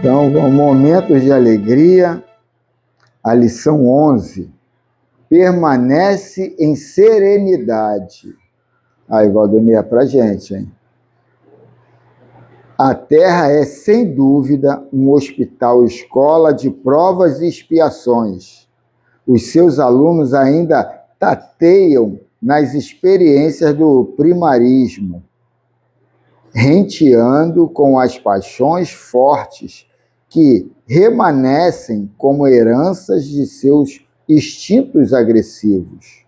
Então, momentos de alegria, a lição 11. Permanece em serenidade. Aí, Valdemir, é pra gente, hein? A Terra é, sem dúvida, um hospital-escola de provas e expiações. Os seus alunos ainda tateiam nas experiências do primarismo, renteando com as paixões fortes que remanescem como heranças de seus instintos agressivos.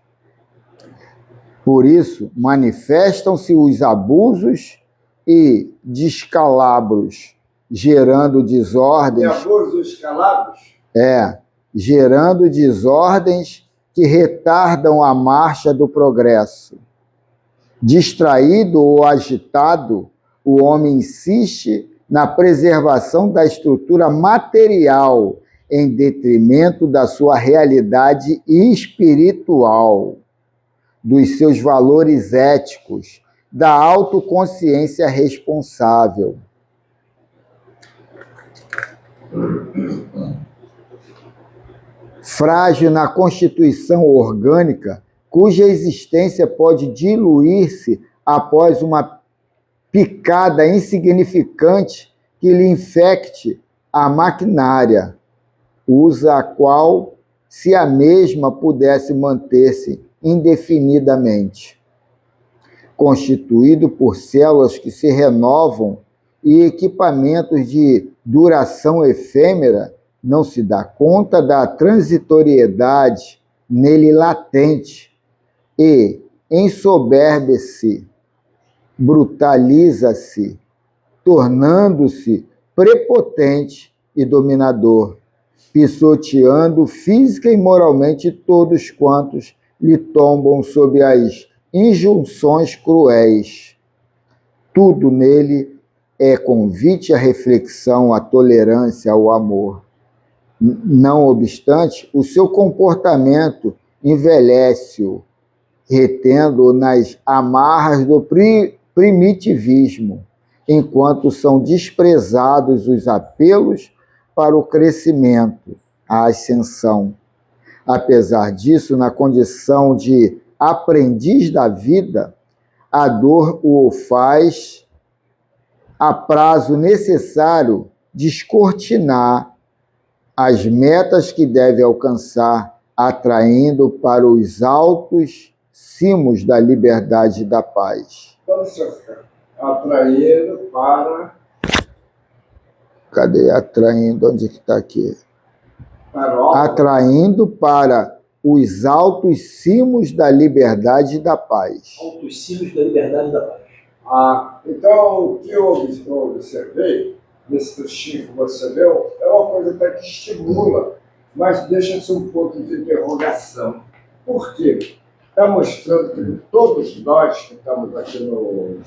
Por isso, manifestam-se os abusos e descalabros, gerando desordens. E abusos, descalabros? Gerando desordens que retardam a marcha do progresso. Distraído ou agitado, o homem insiste na preservação da estrutura material em detrimento da sua realidade espiritual, dos seus valores éticos, da autoconsciência responsável. Frágil na constituição orgânica, cuja existência pode diluir-se após uma picada insignificante que lhe infecte a maquinária, usa a qual, se a mesma pudesse manter-se indefinidamente. Constituído por células que se renovam e equipamentos de duração efêmera, não se dá conta da transitoriedade nele latente e ensoberbe-se, brutaliza-se, tornando-se prepotente e dominador, pisoteando física e moralmente todos quantos lhe tombam sob as injunções cruéis. Tudo nele é convite à reflexão, à tolerância, ao amor. Não obstante, o seu comportamento envelhece-o, retendo-o nas amarras do primitivismo, enquanto são desprezados os apelos para o crescimento, a ascensão. Apesar disso, na condição de aprendiz da vida, a dor o faz, a prazo necessário, descortinar as metas que deve alcançar, atraindo para os altos cimos da liberdade e da paz. Então, atraindo para... Cadê? Atraindo, onde que está aqui? Para atraindo para os altos cimos da liberdade e da paz. Altos cimos da liberdade e da paz. Então, o que eu observei nesse trechinho que você leu é uma coisa até que estimula, mas deixa-se um ponto de interrogação. Por quê? Está mostrando que todos nós que estamos aqui no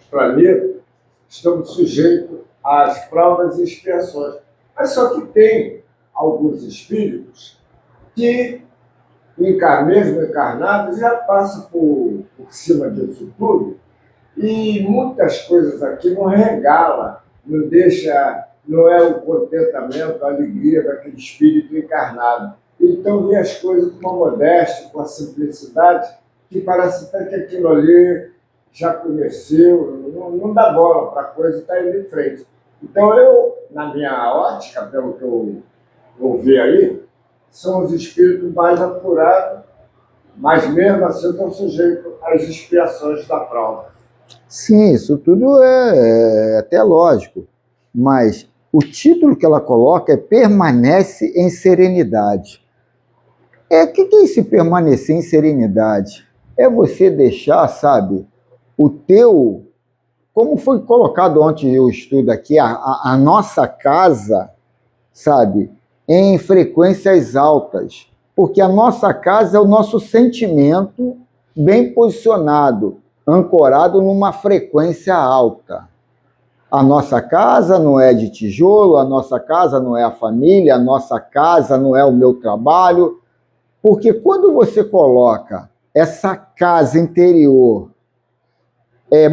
planeta estamos sujeitos às provas e expiações. Mas só que tem alguns espíritos que, mesmo encarnados, já passam por cima disso tudo, e muitas coisas aqui não regala, não deixa, não é o contentamento, a alegria daquele espírito encarnado. Então vê as coisas com uma modéstia, com a simplicidade, que parece até que aquilo ali já conheceu, não dá bola para a coisa e está indo em frente. Então eu, na minha ótica, pelo que eu ouvi aí, são os espíritos mais apurados, mas mesmo assim estão sujeitos às expiações da prova. Sim, isso tudo é até lógico, mas o título que ela coloca é Permanece em Serenidade. O que é esse permanecer em serenidade? É você deixar, sabe, o teu... Como foi colocado ontem eu estudo aqui, a nossa casa, sabe, em frequências altas. Porque a nossa casa é o nosso sentimento bem posicionado, ancorado numa frequência alta. A nossa casa não é de tijolo, a nossa casa não é a família, a nossa casa não é o meu trabalho. Porque quando você coloca essa casa interior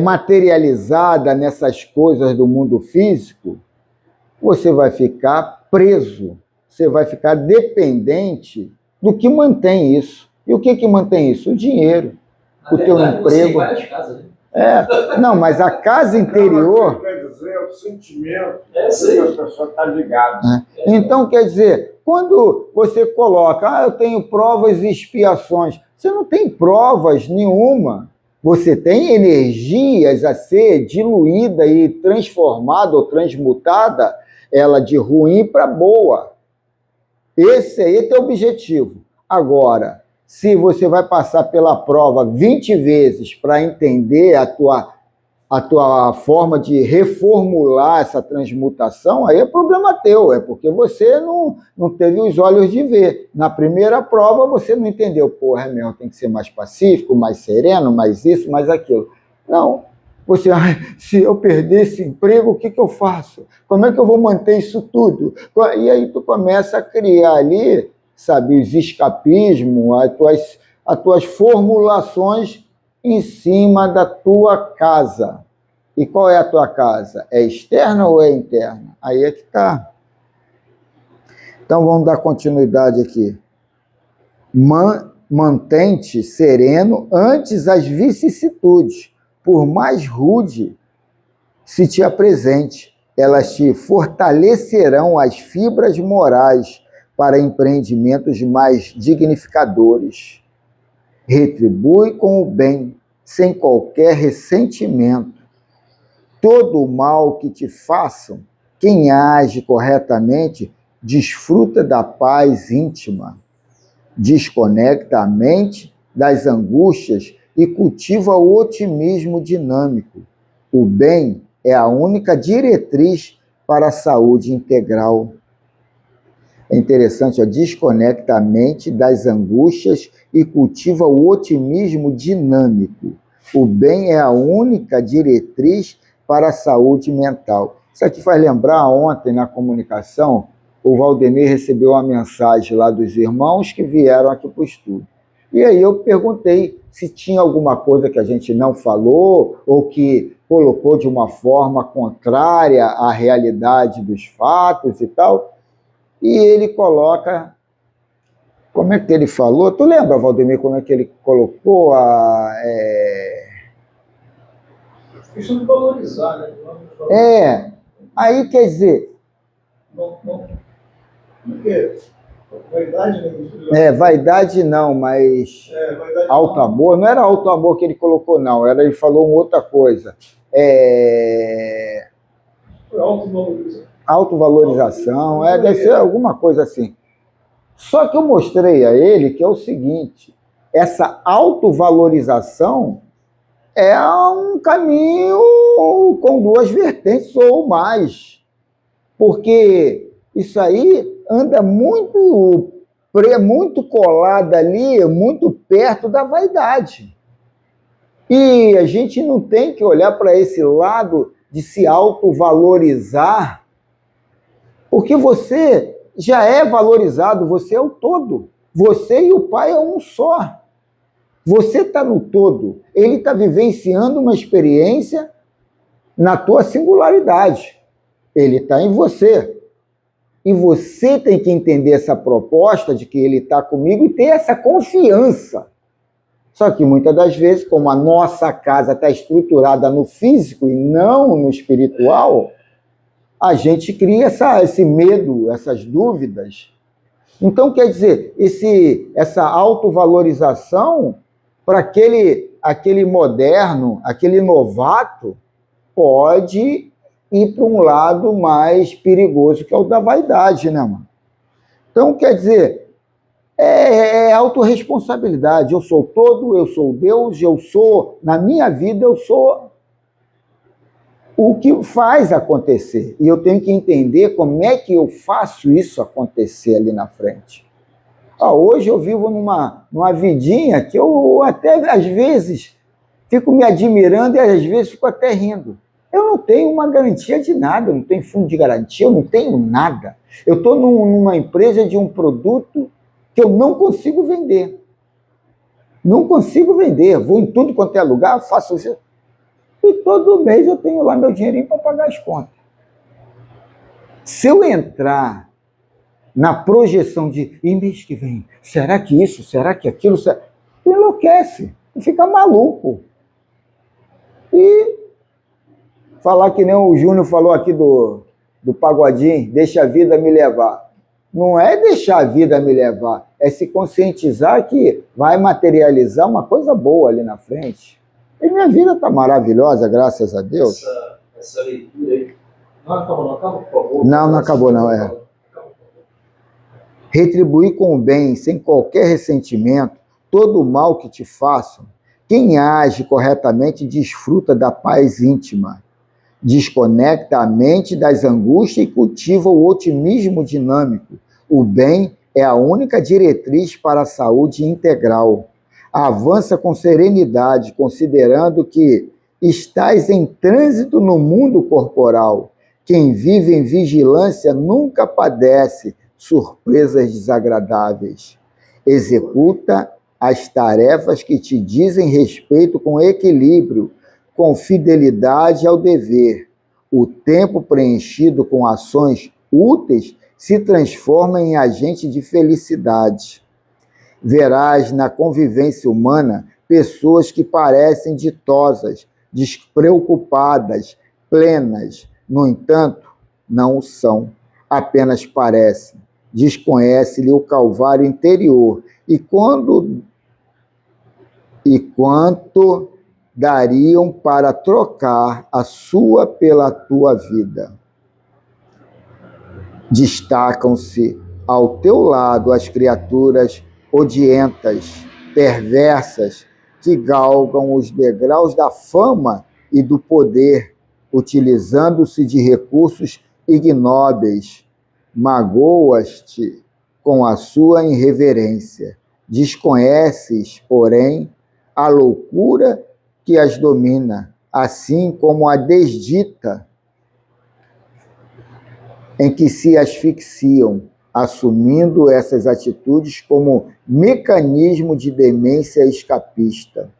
materializada nessas coisas do mundo físico, você vai ficar preso, você vai ficar dependente do que mantém isso. E o que mantém isso? O dinheiro, o teu emprego. Várias casas, né? Não, mas a casa interior... Quer dizer, é o sentimento que a pessoa está ligada. Então, quer dizer, quando você coloca, eu tenho provas e expiações, você não tem provas nenhuma. Você tem energias a ser diluída e transformada ou transmutada, ela de ruim para boa. Esse aí é teu objetivo. Agora, se você vai passar pela prova 20 vezes para entender a tua forma de reformular essa transmutação, aí é problema teu, é porque você não teve os olhos de ver. Na primeira prova você não entendeu, porra, meu, tem que ser mais pacífico, mais sereno, mais isso, mais aquilo. Não, você, se eu perder esse emprego, o que eu faço? Como é que eu vou manter isso tudo? E aí tu começa a criar ali, sabe, os escapismos, as tuas formulações em cima da tua casa. E qual é a tua casa? É externa ou é interna? Aí é que está. Então vamos dar continuidade aqui. Mantente sereno antes as vicissitudes, por mais rude se te apresente, elas te fortalecerão as fibras morais para empreendimentos mais dignificadores. Retribui com o bem, sem qualquer ressentimento. Todo o mal que te façam, quem age corretamente, desfruta da paz íntima, desconecta a mente das angústias e cultiva o otimismo dinâmico. O bem é a única diretriz para a saúde integral. É interessante, desconecta a mente das angústias e cultiva o otimismo dinâmico. O bem é a única diretriz para a saúde mental. Isso aqui faz lembrar, ontem na comunicação, o Valdemir recebeu uma mensagem lá dos irmãos que vieram aqui para o estudo. E aí eu perguntei se tinha alguma coisa que a gente não falou ou que colocou de uma forma contrária à realidade dos fatos e tal. E ele coloca... Como é que ele falou? Tu lembra, Valdemir, como é que ele colocou a... Questão de valorizar, né? Aí quer dizer... Não. Porque vaidade, né? Vaidade não, mas... Vaidade alto amor, não era alto amor que ele colocou, não. Ele falou uma outra coisa. Foi autovalorização. Autovalorização, deve ser alguma coisa assim. Só que eu mostrei a ele que é o seguinte, essa autovalorização é um caminho com duas vertentes ou mais, porque isso aí anda muito colado ali, muito perto da vaidade. E a gente não tem que olhar para esse lado de se autovalorizar, porque você já é valorizado, você é o todo. Você e o Pai é um só. Você está no todo. Ele está vivenciando uma experiência na tua singularidade. Ele está em você. E você tem que entender essa proposta de que ele está comigo e ter essa confiança. Só que muitas das vezes, como a nossa casa está estruturada no físico e não no espiritual, a gente cria esse medo, essas dúvidas. Então, quer dizer, essa autovalorização, para aquele moderno, aquele novato, pode ir para um lado mais perigoso, que é o da vaidade, né, mano? Então, quer dizer, é autorresponsabilidade. Eu sou todo, eu sou Deus, na minha vida, eu sou o que faz acontecer. E eu tenho que entender como é que eu faço isso acontecer ali na frente. Hoje eu vivo numa vidinha que eu até, às vezes, fico me admirando e às vezes fico até rindo. Eu não tenho uma garantia de nada, eu não tenho fundo de garantia, eu não tenho nada. Eu estou numa empresa de um produto que eu não consigo vender. Não consigo vender. Vou em tudo quanto é lugar, faço isso. E todo mês eu tenho lá meu dinheirinho para pagar as contas. Se eu entrar na projeção de, e mês que vem, será que isso, será que aquilo, enlouquece, fica maluco. E falar que nem o Júnior falou aqui do Pagodinho, deixa a vida me levar. Não é deixar a vida me levar, é se conscientizar que vai materializar uma coisa boa ali na frente. E minha vida está maravilhosa, graças a Deus. Essa leitura aí. Não acaba, por favor. Não acabou, não, é. Retribuir com o bem, sem qualquer ressentimento, todo o mal que te façam. Quem age corretamente desfruta da paz íntima, desconecta a mente das angústias e cultiva o otimismo dinâmico. O bem é a única diretriz para a saúde integral. Avança com serenidade, considerando que estás em trânsito no mundo corporal. Quem vive em vigilância nunca padece surpresas desagradáveis. Executa as tarefas que te dizem respeito com equilíbrio, com fidelidade ao dever. O tempo preenchido com ações úteis se transforma em agente de felicidade. Verás na convivência humana pessoas que parecem ditosas, despreocupadas, plenas. No entanto, não o são, apenas parecem. Desconhece-lhe o calvário interior e quanto dariam para trocar a sua pela tua vida. Destacam-se ao teu lado as criaturas odientas, perversas, que galgam os degraus da fama e do poder, utilizando-se de recursos ignóbeis. Magoas-te com a sua irreverência. Desconheces, porém, a loucura que as domina, assim como a desdita em que se asfixiam, assumindo essas atitudes como mecanismo de demência escapista.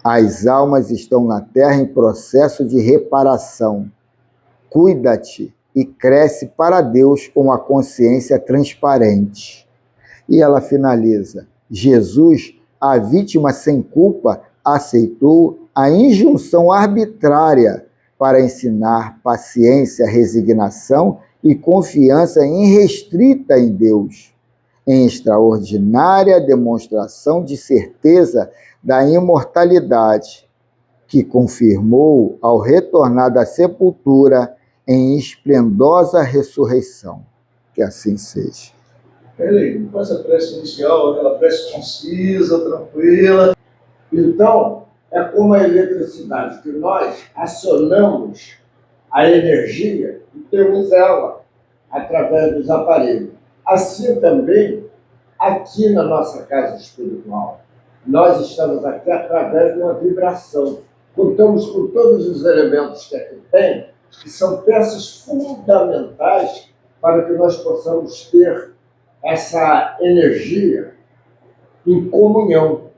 As almas estão na Terra em processo de reparação. Cuida-te e cresce para Deus com a consciência transparente. E ela finaliza: Jesus, a vítima sem culpa, aceitou a injunção arbitrária para ensinar paciência, resignação e confiança irrestrita em Deus, em extraordinária demonstração de certeza da imortalidade, que confirmou ao retornar da sepultura em esplendosa ressurreição. Que assim seja. Ele faz a prece inicial, aquela prece concisa, tranquila. Então, é como a eletricidade, que nós acionamos a energia e temos ela através dos aparelhos. Assim também, aqui na nossa casa espiritual, nós estamos aqui através de uma vibração. Contamos com todos os elementos que aqui tem, que são peças fundamentais para que nós possamos ter essa energia em comunhão.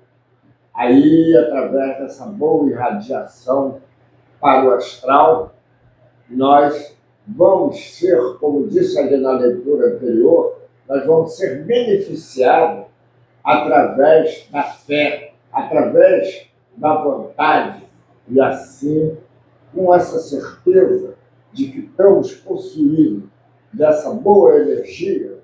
Aí, através dessa boa irradiação para o astral, nós vamos ser, como disse ali na leitura anterior, nós vamos ser beneficiados através da fé, através da vontade, e assim, com essa certeza de que estamos possuindo dessa boa energia,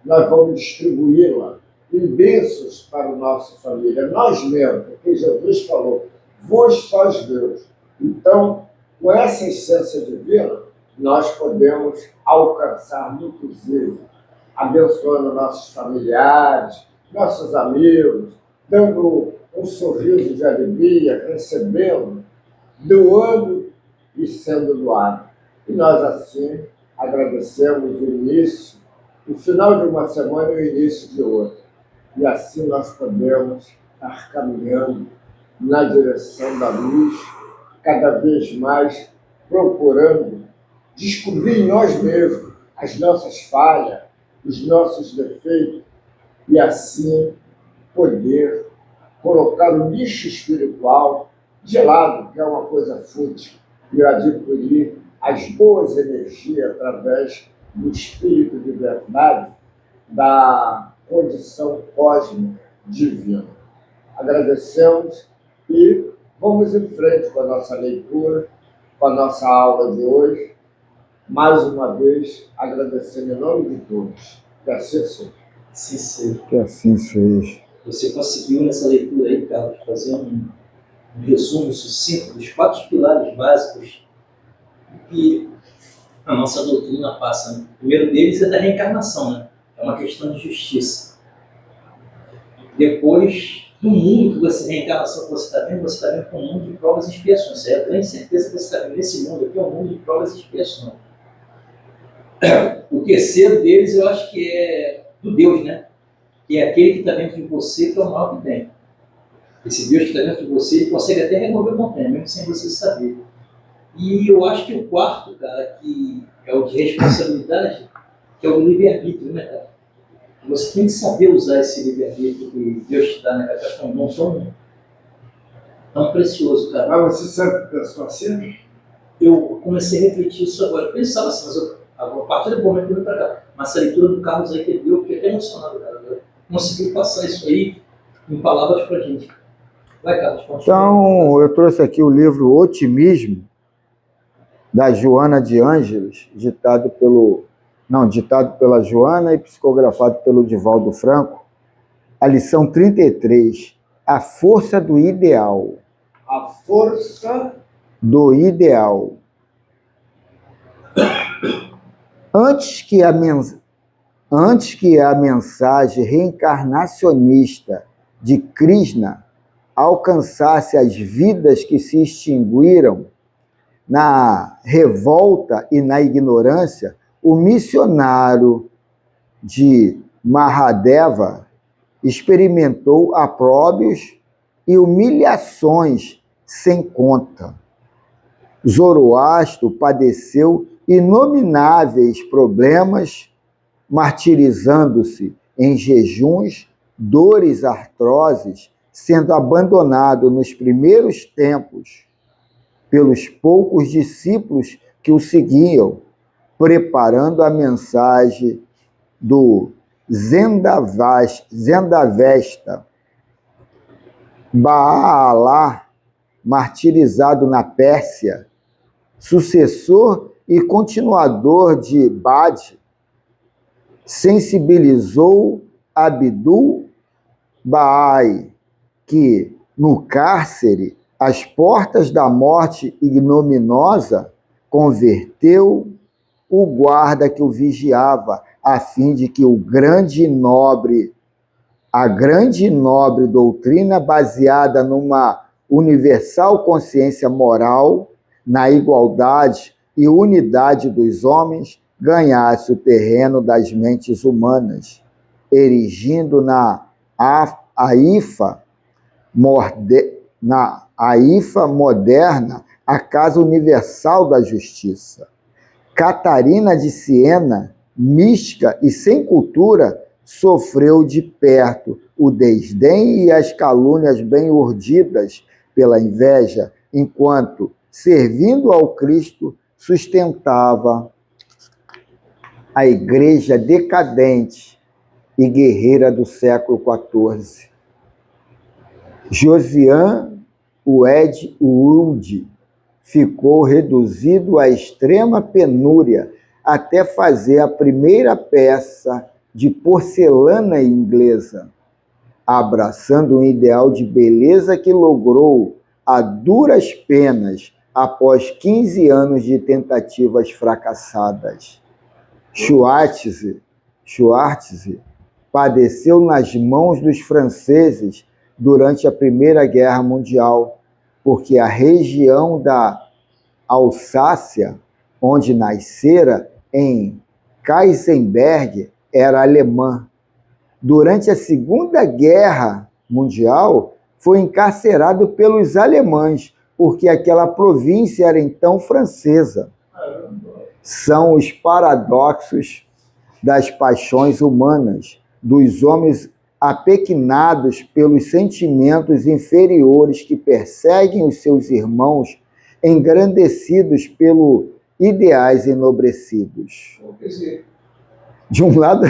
nós vamos distribuí-la em bênçãos para a nossa família, nós mesmos, porque Jesus falou, vós sois Deus. Então, com essa essência divina, nós podemos alcançar muitos êxitos, abençoando nossos familiares, nossos amigos, dando um sorriso de alegria, recebendo, doando e sendo doado. E nós, assim, agradecemos o início, o final de uma semana e o início de outra. E assim nós podemos estar caminhando na direção da luz, cada vez mais procurando descobrir em nós mesmos as nossas falhas, os nossos defeitos, e assim poder colocar o lixo espiritual de lado, que é uma coisa fútil, e adquirir as boas energias através do espírito de verdade da condição cósmica divina. Agradecemos e vamos em frente com a nossa leitura, com a nossa aula de hoje. Mais uma vez, agradecendo em nome de todos. Que assim seja. Sim, sim. Que assim seja. Você conseguiu nessa leitura aí, Carlos, fazer um resumo sucinto dos 4 pilares básicos que a nossa doutrina passa. Né? O primeiro deles é da reencarnação, né? É uma questão de justiça. Depois do mundo que você, reencarnação que você está vendo com um mundo de provas e expiações. Eu tenho certeza que você está vendo nesse mundo aqui, é um mundo de provas e expiações. O terceiro deles eu acho que é do Deus, né? Que é aquele que está dentro de você, que é o maior que tem. Esse Deus que está dentro de você, ele consegue até remover montanha, mesmo sem você saber. E eu acho que o quarto, cara, que é o de responsabilidade, que é o livre-arbítrio, né, cara? Você tem que saber usar esse livre-arbítrio que Deus te dá, né, cara? Que é um dom tão precioso, cara. Mas você sempre pensou assim? Eu comecei a refletir isso agora. Eu pensava assim, mas a partir do momento que eu vim pra cá, mas essa leitura do Carlos aí que deu, eu fiquei até emocionado, cara. Eu consegui passar isso aí em palavras pra gente. Vai, Carlos, continua. Então, eu trouxe aqui o livro Otimismo, da Joana de Ângeles, ditado pela Joana e psicografado pelo Divaldo Franco. A lição 33, a força do ideal. A força Do ideal. Antes que a mensagem reencarnacionista de Krishna alcançasse as vidas que se extinguiram na revolta e na ignorância, o missionário de Mahadeva experimentou opróbrios e humilhações sem conta. Zoroastro padeceu inomináveis problemas, martirizando-se em jejuns, dores artroses, sendo abandonado nos primeiros tempos pelos poucos discípulos que o seguiam, preparando a mensagem do Zendavesta. Baalá, martirizado na Pérsia, sucessor e continuador de Bade, sensibilizou Abdul Baai, que, no cárcere, às portas da morte ignominiosa, converteu o guarda que o vigiava, a fim de que a grande e nobre doutrina baseada numa universal consciência moral, na igualdade e unidade dos homens, ganhasse o terreno das mentes humanas, erigindo na AIFA moderna a Casa Universal da Justiça. Catarina de Siena, mística e sem cultura, sofreu de perto o desdém e as calúnias bem urdidas pela inveja, enquanto, servindo ao Cristo, sustentava a igreja decadente e guerreira do século XIV. Josiane Wood ficou reduzido à extrema penúria até fazer a primeira peça de porcelana inglesa, abraçando um ideal de beleza que logrou a duras penas após 15 anos de tentativas fracassadas. Schwartz padeceu nas mãos dos franceses durante a Primeira Guerra Mundial, porque a região da Alsácia, onde nascera, em Kaiserberg, era alemã. Durante a Segunda Guerra Mundial, foi encarcerado pelos alemães, porque aquela província era então francesa. São os paradoxos das paixões humanas, dos homens apequenados pelos sentimentos inferiores que perseguem os seus irmãos, engrandecidos pelo ideais enobrecidos. Quer dizer, De um lado,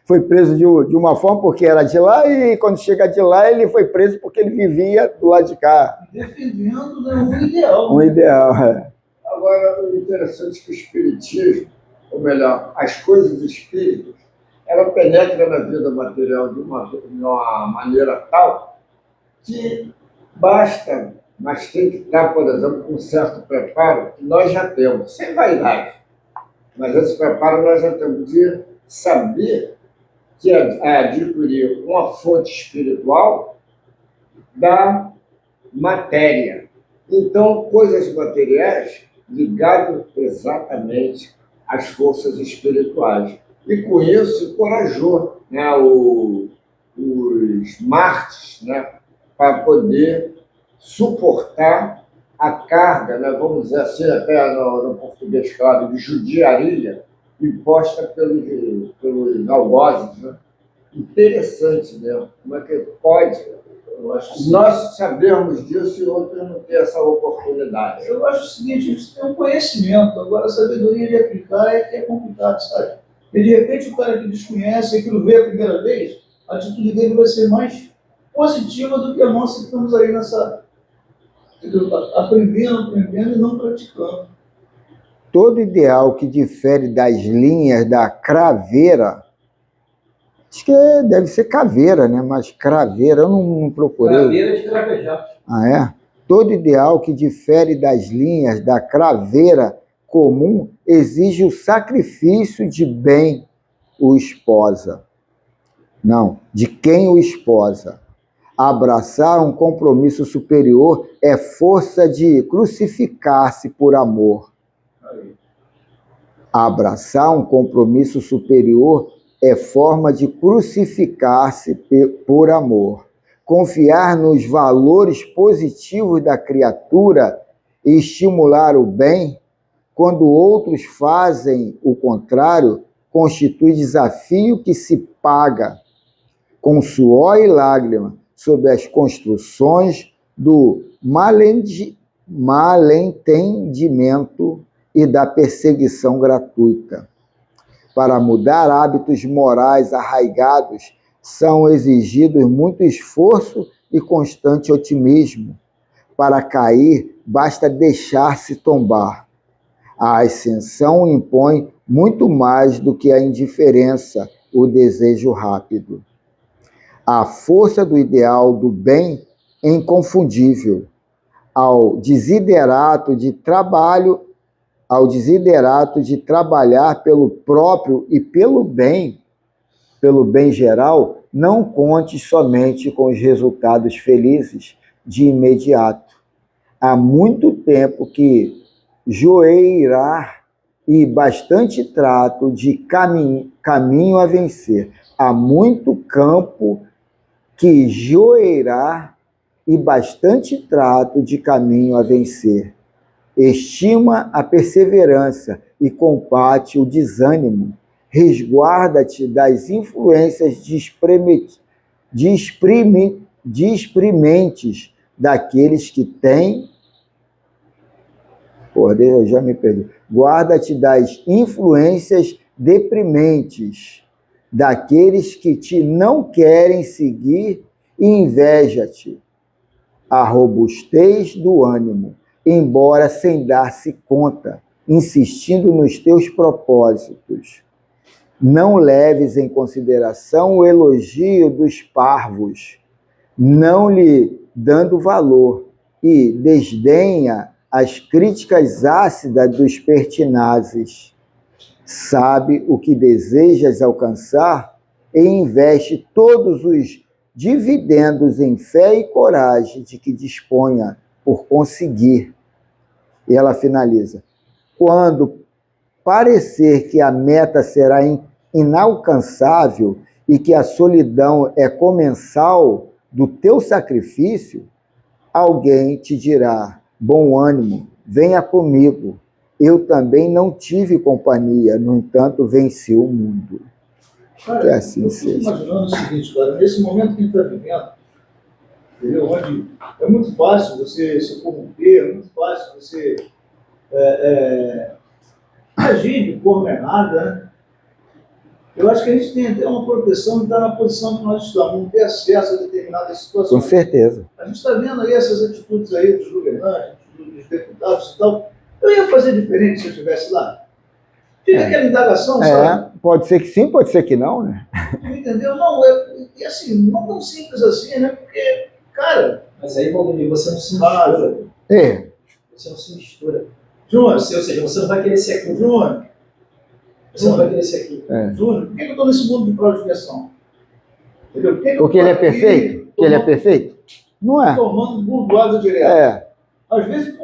foi preso de uma forma porque era de lá, e quando chega de lá, ele foi preso porque ele vivia do lado de cá. defendendo, né, um ideal. Um ideal, é. Agora, o interessante é que o espiritismo, ou melhor, as coisas espíritas, ela penetra na vida material de uma maneira tal que basta, mas tem que estar, por exemplo, com um certo preparo que nós já temos, sem vaidade. Mas esse preparo nós já temos de saber que é adquirir uma fonte espiritual da matéria. Então, coisas materiais ligadas exatamente às forças espirituais. E com isso, encorajou, né, os mártires, né, para poder suportar a carga, né, vamos dizer assim, até no português claro, de judiaria imposta pelos algozes. Né? Interessante mesmo. Como é que pode Eu acho o seguinte, nós sabermos disso e outros não ter essa oportunidade? eu acho o seguinte, a gente tem um conhecimento, agora a sabedoria de aplicar é que é complicado, sabe? E de repente o cara que desconhece, aquilo vê a primeira vez, a atitude dele vai ser mais positiva do que a nossa que estamos aí nessa, entendeu? Aprendendo e não praticando. Todo ideal que difere das linhas da craveira, acho que deve ser caveira, né? Mas craveira eu não procurei. Craveira de cravejar. Ah, é? Todo ideal que difere das linhas da craveira comum exige o sacrifício de bem o esposa. Não, de quem o esposa. Abraçar um compromisso superior é força de crucificar-se por amor. Abraçar um compromisso superior é forma de crucificar-se por amor. Confiar nos valores positivos da criatura e estimular o bem, quando outros fazem o contrário, constitui desafio que se paga com suor e lágrima sob as construções do malentendimento e da perseguição gratuita. Para mudar hábitos morais arraigados, são exigidos muito esforço e constante otimismo. Para cair, basta deixar-se tombar. A ascensão impõe muito mais do que a indiferença, o desejo rápido. A força do ideal do bem é inconfundível. Ao desiderato de trabalhar pelo próprio e pelo bem geral, não conte somente com os resultados felizes de imediato. Há muito tempo que joeirar e bastante trato de caminho a vencer. Há muito campo que joeirar e bastante trato de caminho a vencer. Estima a perseverança e combate o desânimo. Resguarda-te das influências exprimentes daqueles que têm. Eu já me perdi. Guarda-te das influências deprimentes daqueles que te não querem seguir e inveja-te a robustez do ânimo, embora sem dar-se conta, insistindo nos teus propósitos. Não leves em consideração o elogio dos parvos, não lhe dando valor, e desdenha as críticas ácidas dos pertinazes. Sabe o que desejas alcançar e investe todos os dividendos em fé e coragem de que disponha por conseguir. E ela finaliza: quando parecer que a meta será inalcançável e que a solidão é comensal do teu sacrifício, alguém te dirá: bom ânimo, venha comigo. Eu também não tive companhia, no entanto, venci o mundo. Cara, Que assim eu fico seja. imaginando o seguinte, cara, nesse momento que a gente está vivendo, entendeu? Onde é muito fácil você se corromper, é muito fácil você agir de forma errada, né? Eu acho que a gente tem até uma proteção de estar na posição que nós estamos, não ter acesso a determinadas Com situações. certeza. A gente está vendo aí essas atitudes aí dos governantes, dos deputados e tal. Eu ia fazer diferente se eu estivesse lá. Fica aquela indagação, sabe? Pode ser que sim, pode ser que não, né? Entendeu? Não, e assim, não tão simples assim, né? Porque, cara... Mas aí, Valdemir, você não se mistura. É. Você não se mistura. Júnior, Ou seja, você não vai querer ser aquilo. Júnior, Você não vai querer ser aquilo. Júnior, por que eu estou nesse mundo de prova de expiação? Entendeu? Por que Porque ele é perfeito? Porque ele é perfeito? Não é. Tomando burdoada direto. É. Às vezes,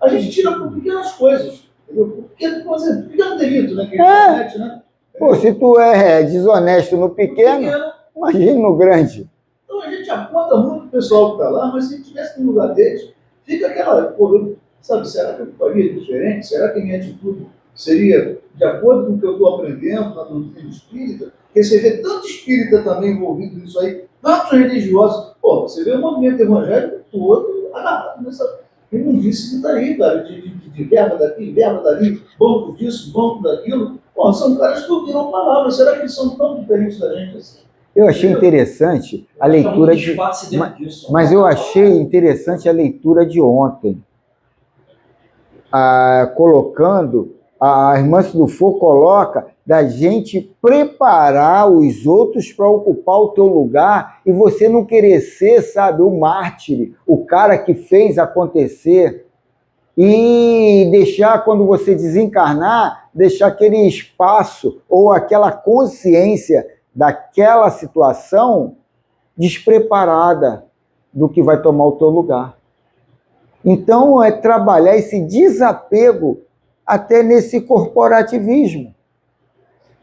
a gente tira por pequenas coisas. Entendeu? Por exemplo, pequeno delito, né? Que a gente comete, né? Pô, se tu é desonesto no pequeno, imagine no grande. Então a gente aponta muito o pessoal que está lá, mas se a gente estivesse no lugar deles, fica aquela, pô, sabe, será que eu faria diferente? Será que a minha atitude seria de acordo com o que eu estou aprendendo na doutrina espírita? Porque você vê tanto espírita também envolvido nisso aí, tantos religiosos. Pô, você vê o movimento evangélico todo agarrado nessa imundice que está aí, cara, de verba daqui, verba dali, banco disso, banco daquilo. Pô, são caras que ouviram palavras. Será que eles são tão diferentes da gente assim? Eu achei interessante a leitura de... Mas eu achei interessante a leitura de ontem. Colocando, a irmã Sidufo coloca da gente preparar os outros para ocupar o teu lugar e você não querer ser, sabe, o mártir, o cara que fez acontecer e deixar, quando você desencarnar, deixar aquele espaço ou aquela consciência daquela situação despreparada do que vai tomar o teu lugar. Então, é trabalhar esse desapego até nesse corporativismo.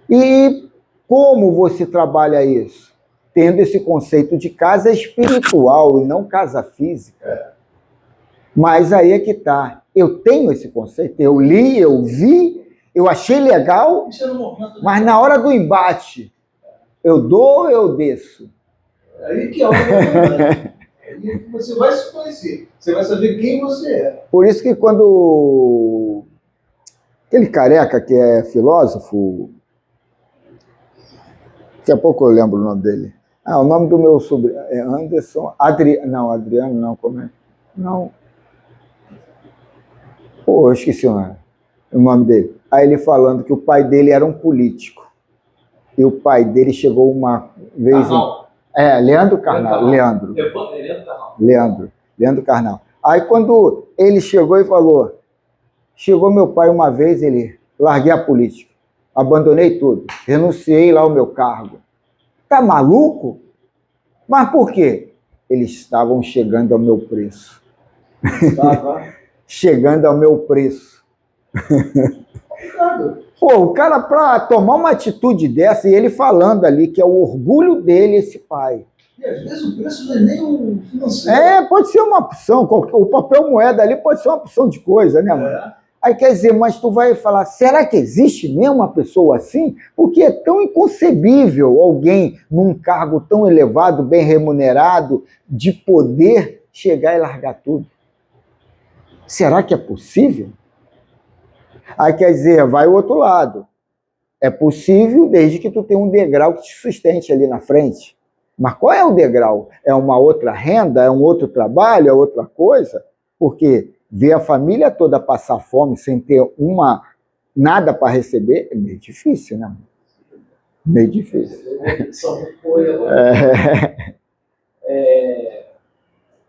E como você trabalha isso? Tendo esse conceito de casa espiritual e não casa física. Mas aí é que está. Eu tenho esse conceito, eu li, eu vi, eu achei legal, mas na hora do embate, eu dou ou eu desço? Aí que é a hora da verdade. Aí você vai se conhecer, você vai saber quem você é. Por isso que quando aquele careca que é filósofo, daqui a pouco eu lembro o nome dele. O nome do meu sobrinho é Anderson, Adriano não, como é? Não. Pô, eu esqueci o nome dele. Aí ele falando que o pai dele era um político. E o pai dele chegou uma vez... Leandro Carnal. Leandro Carnal. Aí quando ele chegou e falou, chegou meu pai uma vez, ele, larguei a política, abandonei tudo, renunciei lá ao meu cargo. Tá maluco? Mas por quê? Eles estavam chegando ao meu preço. Chegando ao meu preço. Pô, o cara, para tomar uma atitude dessa, e ele falando ali que é o orgulho dele, esse pai. E às vezes o preço não é nem o financeiro. Pode ser uma opção, o papel moeda ali pode ser uma opção de coisa, né, mano? Aí quer dizer, mas tu vai falar, será que existe mesmo uma pessoa assim? Porque é tão inconcebível alguém num cargo tão elevado, bem remunerado, de poder chegar e largar tudo. Será que é possível? Aí quer dizer, vai o outro lado. É possível desde que tu tenha um degrau que te sustente ali na frente. Mas qual é o degrau? É uma outra renda? É um outro trabalho? É outra coisa? Porque ver a família toda passar fome sem ter nada para receber é meio difícil, né? Meio difícil.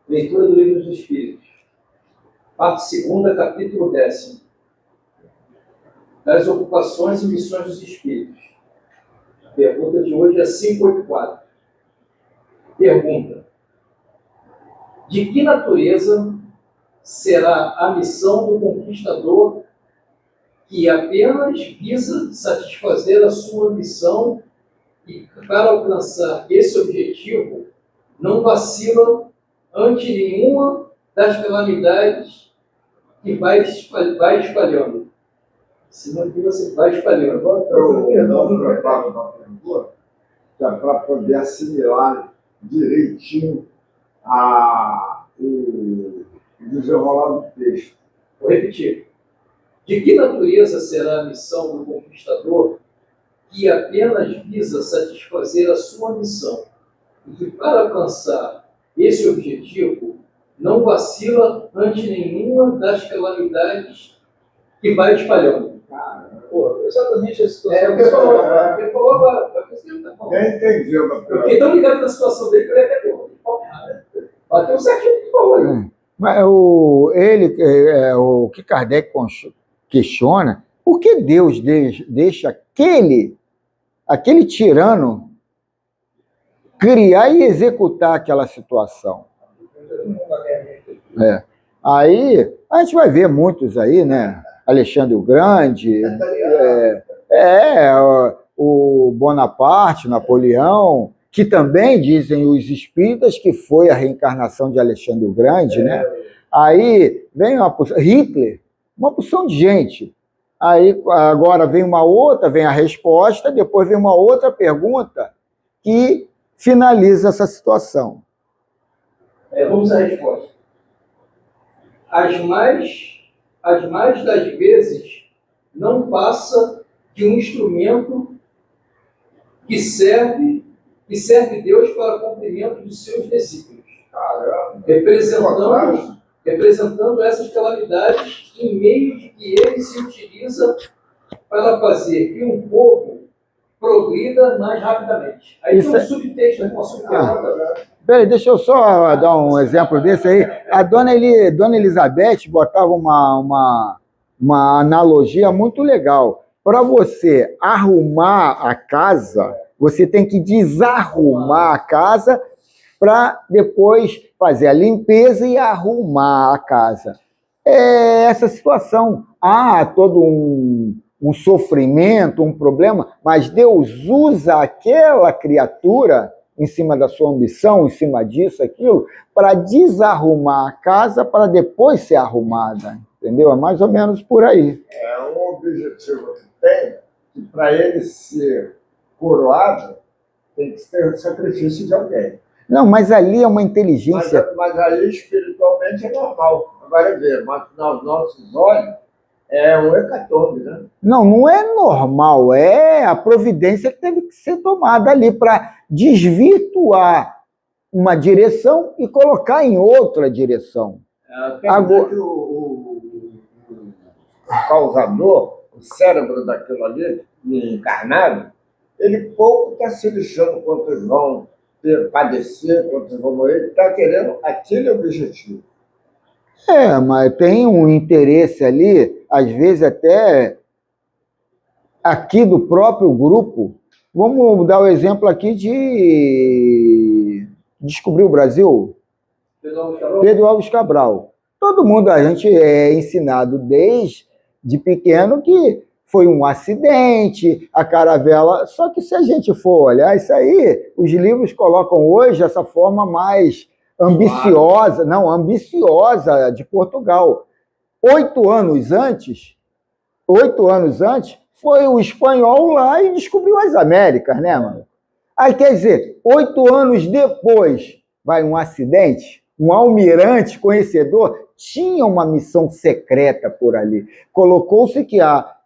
Leitura do Livro dos Espíritos. Parte 2ª, capítulo 10º. Das ocupações e missões dos Espíritos. A pergunta de hoje é 584. Pergunta: de que natureza será a missão do conquistador que apenas visa satisfazer a sua missão e, para alcançar esse objetivo, não vacila ante nenhuma das calamidades que vai espalhando? Se não que você vai espalhando. Para poder assimilar direitinho o desenrolar do texto. Vou repetir. De que natureza será a missão do conquistador que apenas visa satisfazer a sua missão e que, para alcançar esse objetivo, não vacila ante nenhuma das calamidades que vai espalhando? Pô, exatamente a situação. É, o que falou agora. Ele falou agora. Nem entendi, mas Eu fiquei tão ligado na situação dele que eu ia até perguntar. Bateu certinho o que falou aí. Mas o que Kardec questiona, por que Deus deixa aquele tirano criar e executar aquela situação? Aí a gente vai ver muitos aí, né? Alexandre o Grande, o Bonaparte, Napoleão, que também dizem os espíritas que foi a reencarnação de Alexandre o Grande, né? Aí vem Hitler, uma porção de gente. Aí agora vem a resposta, depois vem uma outra pergunta que finaliza essa situação. Vamos à resposta. As mais das vezes não passa de um instrumento que serve Deus para o cumprimento dos seus desígnios, representando essas calamidades em meio de que ele se utiliza para fazer que um povo progrida mais rapidamente. Aí tem um subtexto, uma subpergunta. Peraí, deixa eu só dar um exemplo desse aí. A dona Elizabeth botava uma analogia muito legal. Para você arrumar a casa, você tem que desarrumar a casa para depois fazer a limpeza e arrumar a casa. É essa situação. Há todo um sofrimento, um problema, mas Deus usa aquela criatura em cima da sua ambição, em cima disso, aquilo, para desarrumar a casa para depois ser arrumada. Entendeu? É mais ou menos por aí. É um objetivo que tem, que para ele ser coroado, tem que ter o sacrifício de alguém. Não, mas ali é uma inteligência... Mas aí espiritualmente é normal. Agora vê, mas nos nossos olhos é um hecatombe, né? Não é normal, é a providência que teve que ser tomada ali para desvirtuar uma direção e colocar em outra direção. Agora, que o causador, o cérebro daquilo ali, encarnado, ele pouco está se lixando quantos vão padecer, quantos vão morrer, ele está querendo aquele objetivo. Mas tem um interesse ali, às vezes até aqui do próprio grupo. Vamos dar o exemplo aqui de Descobrir o Brasil. Pedro Álvares Cabral. Todo mundo, a gente é ensinado desde pequeno que foi um acidente, a caravela... Só que se a gente for olhar isso aí, os livros colocam hoje essa forma mais ambiciosa, ambiciosa de Portugal. 8 anos antes, foi o espanhol lá e descobriu as Américas, né, mano? Aí, quer dizer, 8 anos depois, vai um acidente, um almirante conhecedor tinha uma missão secreta por ali. Colocou-se que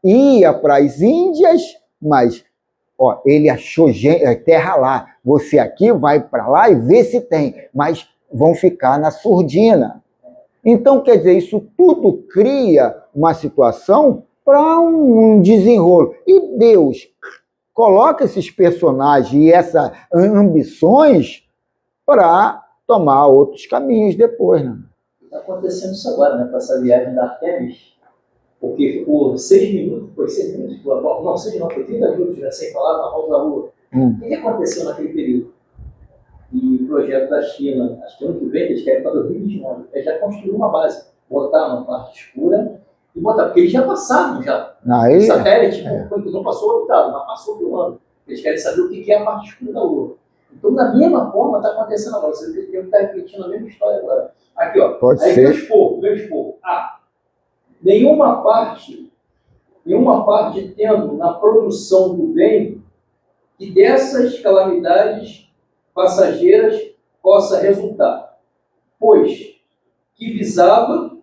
ia para as Índias, mas ele achou terra lá. Você aqui vai para lá e vê se tem, mas vão ficar na surdina. Então, quer dizer, isso tudo cria uma situação para um desenrolo. E Deus coloca esses personagens e essas ambições para tomar outros caminhos depois, né? Está acontecendo isso agora, né? Com essa viagem da Artemis, porque ficou 6 minutos, foi 6 minutos, não, 6 não, foi 30 minutos, né, sem falar na volta da Lua. O que aconteceu naquele período? E o projeto da China, acho que ano que vem, eles querem para 2029, eles já construíram uma base, botar uma parte escura e botar, porque eles já passaram o satélite, não passou orbitado, mas passou filmando. Eles querem saber o que é a parte escura da Lua. Então, da mesma forma, está acontecendo agora. Você tem que estar repetindo a mesma história agora. Aqui, ó. Pode aí ser. Vem expor. Nenhuma parte tendo na produção do bem que dessas calamidades passageiras possa resultar. Pois que visava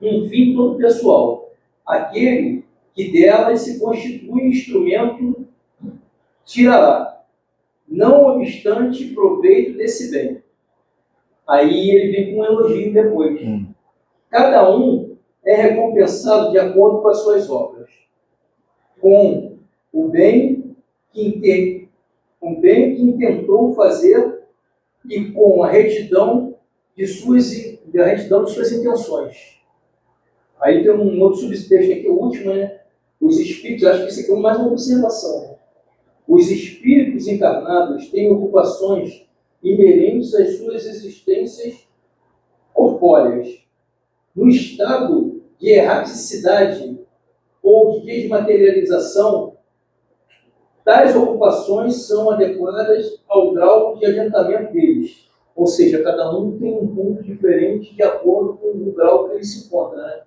um fim todo pessoal, aquele que delas se constitui instrumento tirará, não obstante proveito desse bem. Aí ele vem com um elogio depois. Cada um é recompensado de acordo com as suas obras, com o bem que intentou fazer e com a retidão de suas intenções. Aí tem um outro subtexto aqui, o último, né? Os espíritos, acho que isso aqui é mais uma observação, né? Os espíritos encarnados têm ocupações inerentes às suas existências corpóreas. No estado de erraticidade ou de desmaterialização, tais ocupações são adequadas ao grau de adiantamento deles. Ou seja, cada um tem um ponto diferente de acordo com o grau que ele se encontra, né?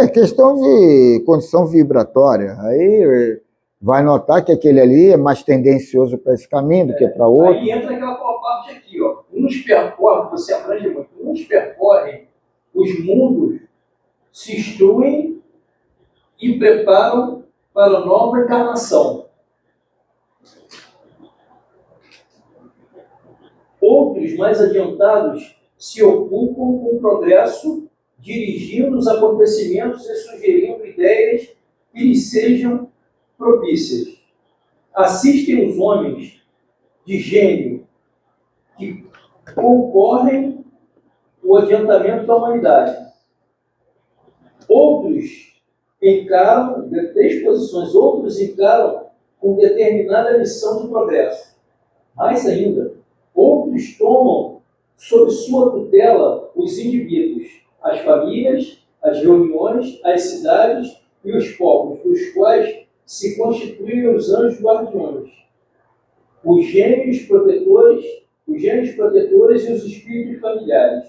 É questão de condição vibratória. Aí vai notar que aquele ali é mais tendencioso para esse caminho do que para outro. Aí entra aquela parte aqui, ó. Uns percorrem, você abrange muito, uns percorrem os mundos, se instruem e preparam para a nova encarnação. Outros, mais adiantados, se ocupam com o progresso, dirigindo os acontecimentos e sugerindo ideias que lhes sejam propícias. Assistem os homens de gênio que concorrem o adiantamento da humanidade. Outros encaram, de 3 posições, outros encaram com determinada missão de progresso. Mais ainda, outros tomam sob sua tutela os indivíduos, as famílias, as reuniões, as cidades e os povos, dos quais se constituem os anjos guardiões, os gênios protetores e os espíritos familiares.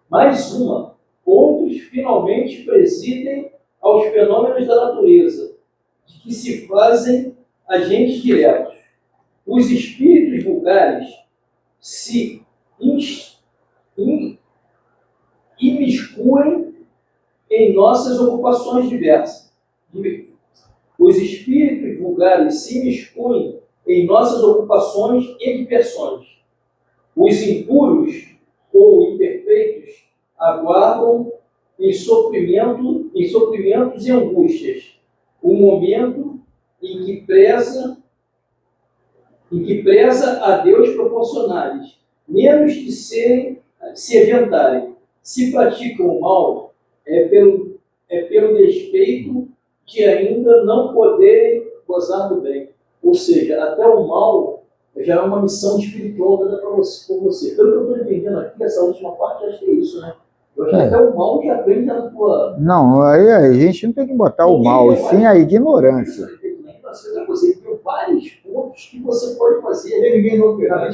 Mais uma, outros finalmente presidem aos fenômenos da natureza, de que se fazem agentes diretos. Os espíritos vulgares se imiscuem em nossas ocupações diversas. Os espíritos vulgares se imiscuem em nossas ocupações e diversões. Os impuros ou imperfeitos aguardam em sofrimentos e angústias o momento em que preza a Deus proporcionais, menos que se adiantarem. Se praticam o mal, é pelo despeito de ainda não poderem gozar do bem. Ou seja, até o mal já é uma missão espiritual dada por você. Pelo que eu estou entendendo aqui, essa última parte, acho que é isso, né? Eu acho que até o mal já vem na tua... Não, aí a gente não tem que botar o mal, e sim a ignorância. Você tem vários pontos que você pode fazer. Ninguém não operar.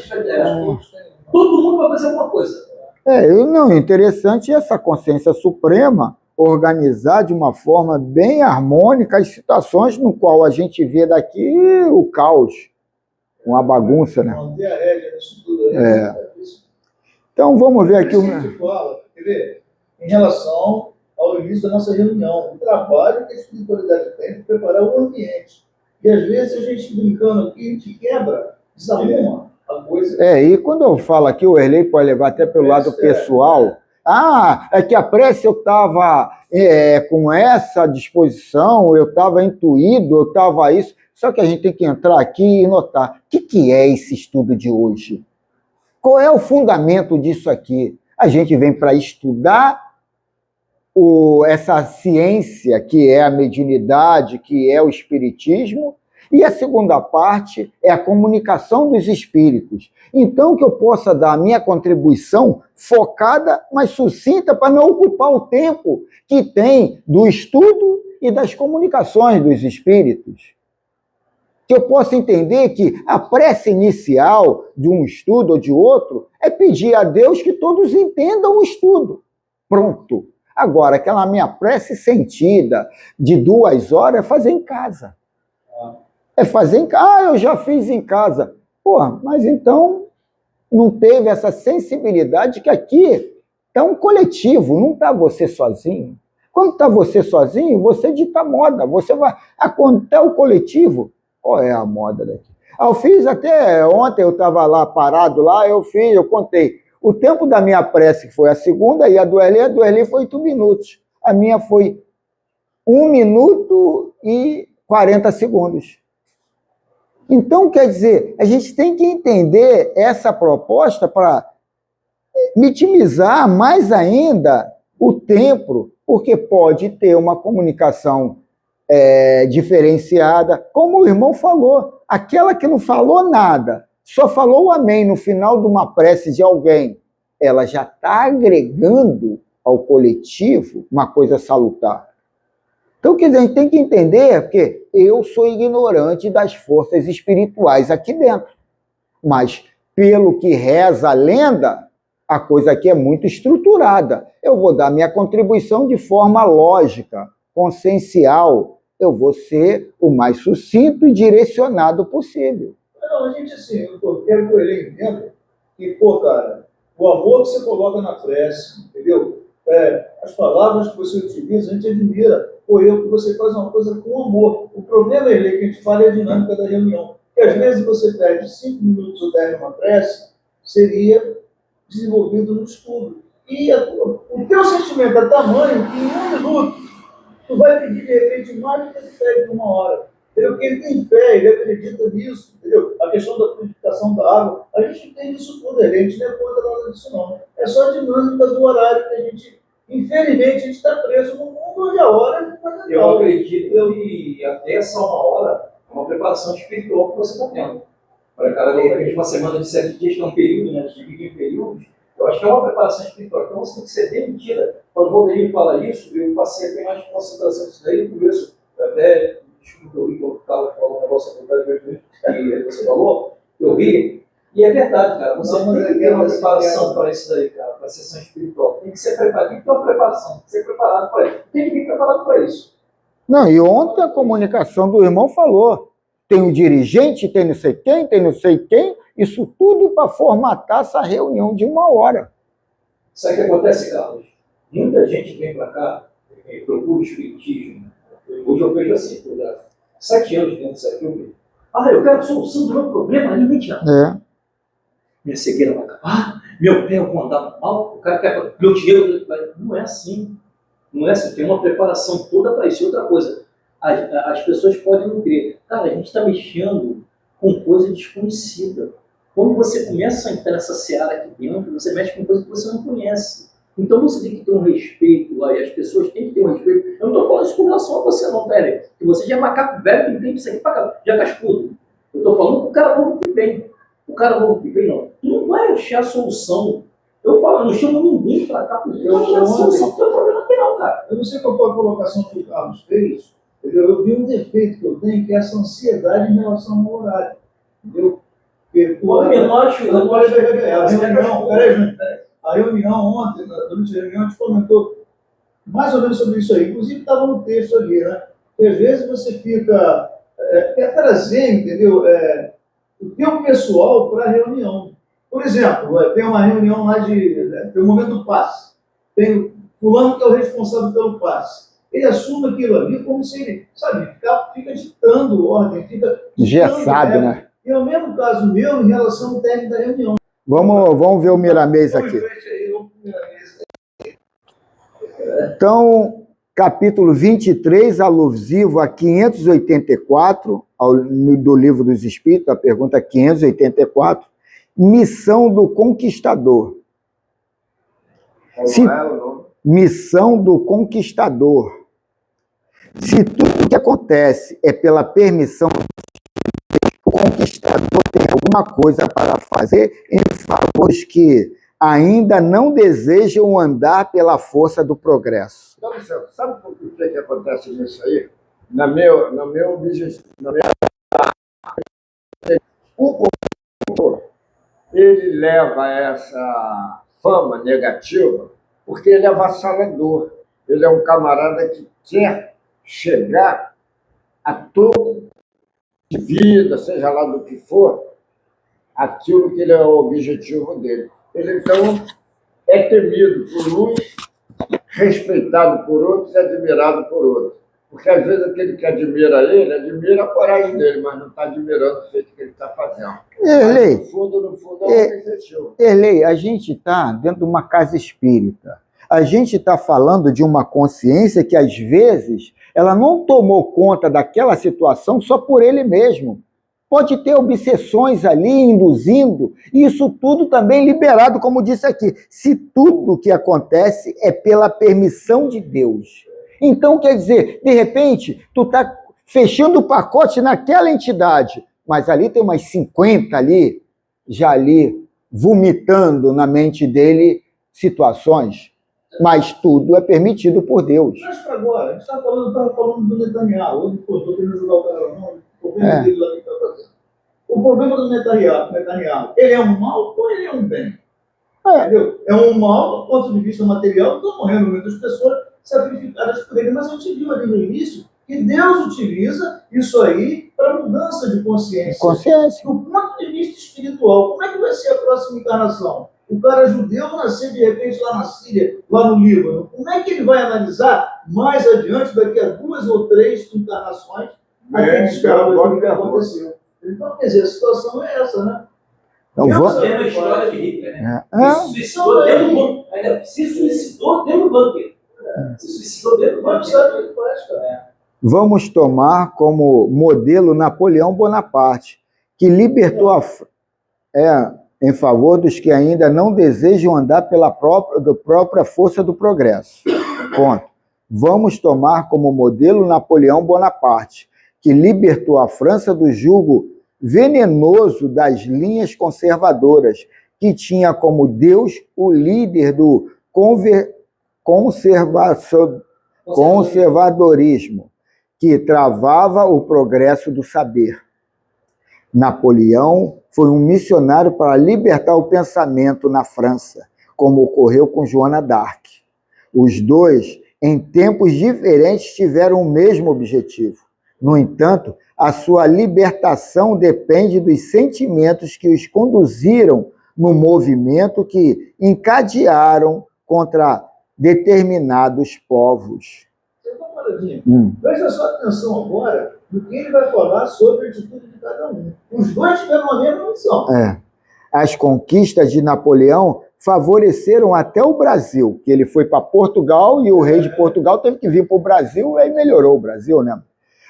Todo mundo vai fazer alguma coisa. Não, interessante essa consciência suprema organizar de uma forma bem harmônica as situações no qual a gente vê daqui o caos, uma bagunça, né? Manter a rédea nisso tudo aí. Então vamos ver aqui o que a gente fala, quer ver? Em relação ao início da nossa reunião, o trabalho que a espiritualidade tem de preparar o ambiente. E às vezes a gente brincando aqui, a gente quebra, desarruma a coisa. E quando eu falo aqui, o Erlei pode levar até pelo lado pessoal. É que a prece eu estava com essa disposição, eu estava intuído, eu estava isso. Só que a gente tem que entrar aqui e notar o que é esse estudo de hoje. Qual é o fundamento disso aqui? A gente vem para estudar essa ciência que é a mediunidade, que é o espiritismo, e a segunda parte é a comunicação dos espíritos. Então, que eu possa dar a minha contribuição focada, mas sucinta, para não ocupar o tempo que tem do estudo e das comunicações dos espíritos. Que eu possa entender que a prece inicial de um estudo ou de outro é pedir a Deus que todos entendam o estudo. Pronto. Agora, aquela minha prece sentida de 2 horas é fazer em casa. É fazer em casa. Eu já fiz em casa. Mas então não teve essa sensibilidade que aqui é um coletivo, não está você sozinho. Quando está você sozinho, você dita moda. Você vai até o coletivo. Qual é a moda daqui? Eu fiz até ontem, eu estava lá parado lá, eu contei. O tempo da minha prece, que foi a segunda, e a do Erli foi 8 minutos. A minha foi 1 minuto e 40 segundos. Então, quer dizer, a gente tem que entender essa proposta para mitimizar mais ainda o tempo, porque pode ter uma comunicação diferenciada, como o irmão falou, aquela que não falou nada, só falou o amém no final de uma prece de alguém, ela já está agregando ao coletivo uma coisa salutar. Então, quer dizer, a gente tem que entender que eu sou ignorante das forças espirituais aqui dentro, mas pelo que reza a lenda, a coisa aqui é muito estruturada. Eu vou dar minha contribuição de forma lógica, consciencial. Eu vou ser o mais sucinto e direcionado possível. Não, a gente, assim, eu quero que ele entenda que, pô, cara, o amor que você coloca na prece, entendeu? As palavras que você utiliza, a gente admira. Pô, que você faz uma coisa com amor. O problema, que a gente fala é a dinâmica da reunião. Porque às vezes você perde 5 minutos ou 10 numa prece, seria desenvolvido no estudo. E o teu sentimento é tamanho que em 1 minuto tu vai pedir de repente mais do que ele pede em 1 hora. Entendeu? Porque ele tem fé, ele acredita nisso, entendeu? A questão da purificação da água, a gente entende isso tudo, a gente não é contra nada disso não. É só a dinâmica do horário que a gente, infelizmente, a gente está preso no mundo onde a hora é fundamental. Eu acredito que até essa 1 hora é uma preparação espiritual que você está tendo. Para cada, de repente, uma semana de 7 dias, que é um período, né, de dividir em períodos, eu acho que é uma preparação espiritual. Então você tem que ser bem mentira. Quando o Rodrigo fala isso, eu passei a ter mais concentração disso daí, por isso, até, desculpa, eu ri quando estava falando um negócio que você falou, eu ri, e é verdade, cara. Você não, tem que ter uma preparação para isso daí, cara, para a sessão espiritual. Tem que ser preparado, tem que ter uma preparação, tem que ser preparado para isso. Tem que vir preparado para isso. Não, e ontem a comunicação do irmão falou, tem o dirigente, tem não sei quem, isso tudo para formatar essa reunião de 1 hora. Sabe o que acontece, Carlos? Muita gente vem para cá, procura o espiritismo. Hoje eu vejo assim, por 7 anos dentro disso aqui, eu vejo. Eu quero a solução do meu problema ali, mentira. Minha cegueira vai acabar, meu pé eu vou andar normal, o cara quer meu dinheiro. Não é assim. Não é assim, tem uma preparação toda para isso. E outra coisa, as pessoas podem não crer. Cara, a gente está mexendo com coisa desconhecida. Quando você começa a entrar nessa seara aqui dentro, você mexe com coisa que você não conhece. Então você tem que ter um respeito lá, e as pessoas têm que ter um respeito. Eu não estou falando isso com relação a você, não, Pérez. Que você já é macaco velho, que tem isso aqui para cá, já cascudo. Eu estou falando com o cara novo que vem. O cara novo que vem, não. Tu não vai achar a solução. Eu falo, eu não chamo ninguém para cá, porque eu não achar a solução do teu problema aqui, não, cara. Eu não sei qual foi a colocação que o Carlos fez. Eu vi um defeito que eu tenho, que é essa ansiedade em relação ao horário. Entendeu? A reunião ontem, durante a reunião, a gente comentou mais ou menos sobre isso aí. Inclusive, estava no texto ali, né? Porque às vezes você fica... quer trazer, entendeu? O teu pessoal para a reunião. Por exemplo, tem uma reunião lá tem o momento do passe. Tem o fulano que é o responsável pelo passe. Ele assume aquilo ali como se ele, sabe, fica ditando ordem, fica... Engessado, né? E é o mesmo caso meu em relação ao técnico da reunião. Vamos ver o Miramês aqui. Então, capítulo 23, alusivo a 584, do Livro dos Espíritos, a pergunta 584, missão do conquistador. Missão do conquistador. Se tudo que acontece é pela permissão, o conquistador tem alguma coisa para fazer em favores que ainda não desejam andar pela força do progresso. Então, sabe por que acontece nisso aí? No meu objetivo, o conquistador, ele leva essa fama negativa porque ele é avassalador. Ele é um camarada que quer chegar a todo de vida, seja lá do que for, aquilo que ele é o objetivo dele. Ele, então, é temido por uns respeitado por outros e admirado por outros. Porque às vezes aquele que admira ele, admira a coragem dele, mas não está admirando o feito que ele está fazendo. Erlei, Mas no fundo, é um objetivo. Erlei, a gente está dentro de uma casa espírita. A gente está falando de uma consciência que, às vezes, ela não tomou conta daquela situação só por ele mesmo. Pode ter obsessões ali, induzindo, e isso tudo também liberado, como disse aqui, se tudo que acontece é pela permissão de Deus. Então, quer dizer, de repente, tu está fechando o pacote naquela entidade, mas ali tem umas 50 ali, já ali, vomitando na mente dele situações, mas tudo é permitido por Deus. Mas para agora, a gente estava falando do Netanyahu, onde estou querendo ajudar o cara, não, o problema dele lá que está fazendo. O problema do Netanyahu, ele é um mal ou ele é um bem? Entendeu? É um mal do ponto de vista material, estão morrendo muitas pessoas sacrificadas por ele, mas a gente viu ali no início que Deus utiliza isso aí para mudança de consciência. Consciência. Do ponto de vista espiritual, como é que vai ser a próxima encarnação? O cara judeu nascer de repente lá na Síria, lá no Líbano. Como é que ele vai analisar mais adiante, daqui a 2 ou 3 encarnações, aquele descargo que aconteceu? Então, quer dizer, a situação é essa, né? Então, Vamos ver a história de Hitler, né? Se suicidou dentro do bunker. Se suicidou dentro do bunker. Vamos tomar como modelo Napoleão Bonaparte, que libertou em favor dos que ainda não desejam andar pela própria força do progresso. Ponto. Vamos tomar como modelo Napoleão Bonaparte, que libertou a França do jugo venenoso das linhas conservadoras, que tinha como Deus o líder do conservadorismo, que travava o progresso do saber. Napoleão foi um missionário para libertar o pensamento na França, como ocorreu com Joana d'Arc. Os dois, em tempos diferentes, tiveram o mesmo objetivo. No entanto, a sua libertação depende dos sentimentos que os conduziram no movimento que encadearam contra determinados povos. Presta só atenção agora no que ele vai falar sobre a atitude de cada um. Os dois tiveram a mesma missão. As conquistas de Napoleão favoreceram até o Brasil, que ele foi para Portugal e o rei de Portugal teve que vir para o Brasil, e aí melhorou o Brasil, né?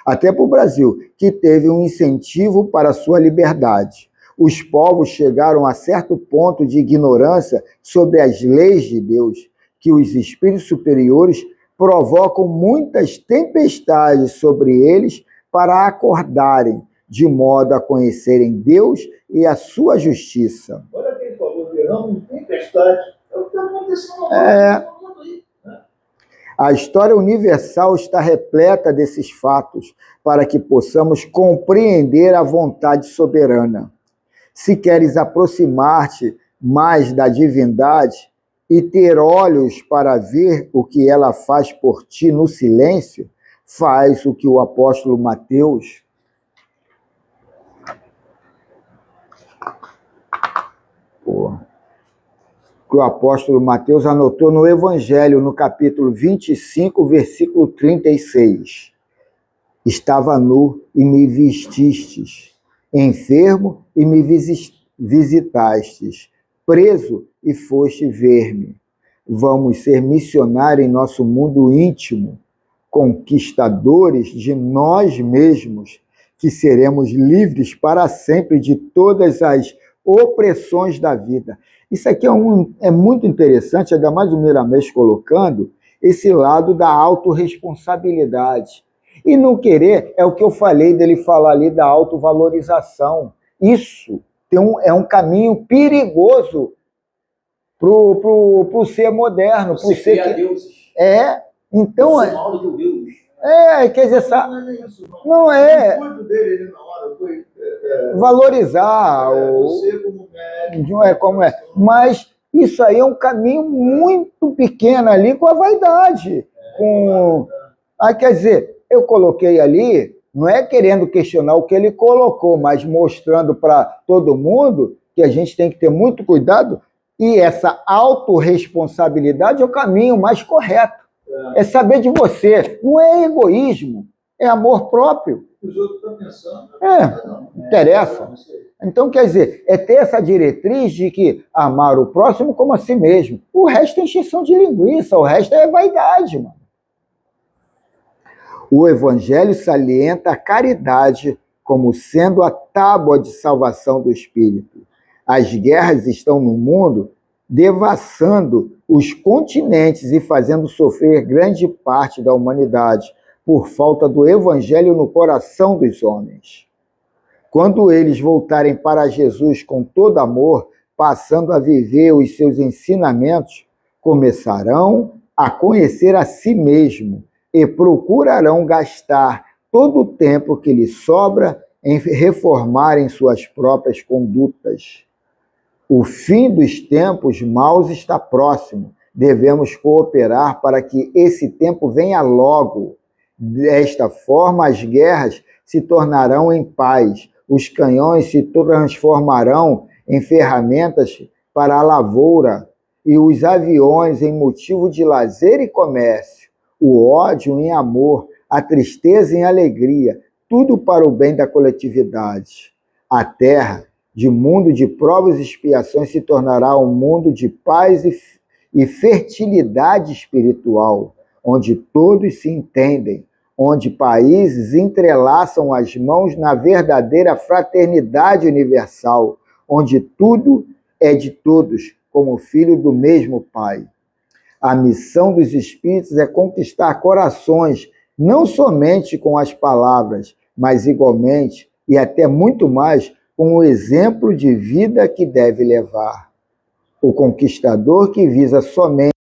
Até para o Brasil, que teve um incentivo para a sua liberdade. Os povos chegaram a certo ponto de ignorância sobre as leis de Deus, que os espíritos superiores provocam muitas tempestades sobre eles para acordarem, de modo a conhecerem Deus e a sua justiça. Olha quem falou, derrama uma tempestade. É o que está acontecendo agora. A história universal está repleta desses fatos para que possamos compreender a vontade soberana. Se queres aproximar-te mais da divindade e ter olhos para ver o que ela faz por ti no silêncio, faz o que o apóstolo Mateus que o apóstolo Mateus anotou no Evangelho, no capítulo 25, versículo 36. Estava nu e me vististes, enfermo e me visitastes, preso e foste ver-me. Vamos ser missionários em nosso mundo íntimo, conquistadores de nós mesmos, que seremos livres para sempre de todas as opressões da vida. Isso aqui é muito interessante, ainda mais o Miramês colocando esse lado da autorresponsabilidade. E não querer, é o que eu falei dele falar ali da autovalorização. Isso é um caminho perigoso pro ser moderno. Você criar deuses. Então... quer dizer, não é... valorizar, mas isso aí é um caminho muito pequeno ali com a vaidade. Quer dizer, eu coloquei ali, não é querendo questionar o que ele colocou, mas mostrando para todo mundo que a gente tem que ter muito cuidado E essa autorresponsabilidade é o caminho mais correto. É saber de você. Não é egoísmo, é amor próprio. Os outros estão pensando. Interessa. Então, quer dizer, é ter essa diretriz de que amar o próximo como a si mesmo. O resto é encheção de linguiça, o resto é vaidade, mano. O Evangelho salienta a caridade como sendo a tábua de salvação do espírito. As guerras estão no mundo devassando os continentes e fazendo sofrer grande parte da humanidade por falta do Evangelho no coração dos homens. Quando eles voltarem para Jesus com todo amor, passando a viver os seus ensinamentos, começarão a conhecer a si mesmo e procurarão gastar todo o tempo que lhes sobra em reformarem suas próprias condutas. O fim dos tempos maus está próximo. Devemos cooperar para que esse tempo venha logo. Desta forma, as guerras se tornarão em paz, os canhões se transformarão em ferramentas para a lavoura e os aviões em motivo de lazer e comércio, o ódio em amor, a tristeza em alegria, tudo para o bem da coletividade. A terra, de mundo de provas e expiações, se tornará um mundo de paz e fertilidade espiritual, onde todos se entendem, onde países entrelaçam as mãos na verdadeira fraternidade universal, onde tudo é de todos, como filho do mesmo Pai. A missão dos espíritos é conquistar corações, não somente com as palavras, mas igualmente e até muito mais com o exemplo de vida que deve levar. O conquistador que visa somente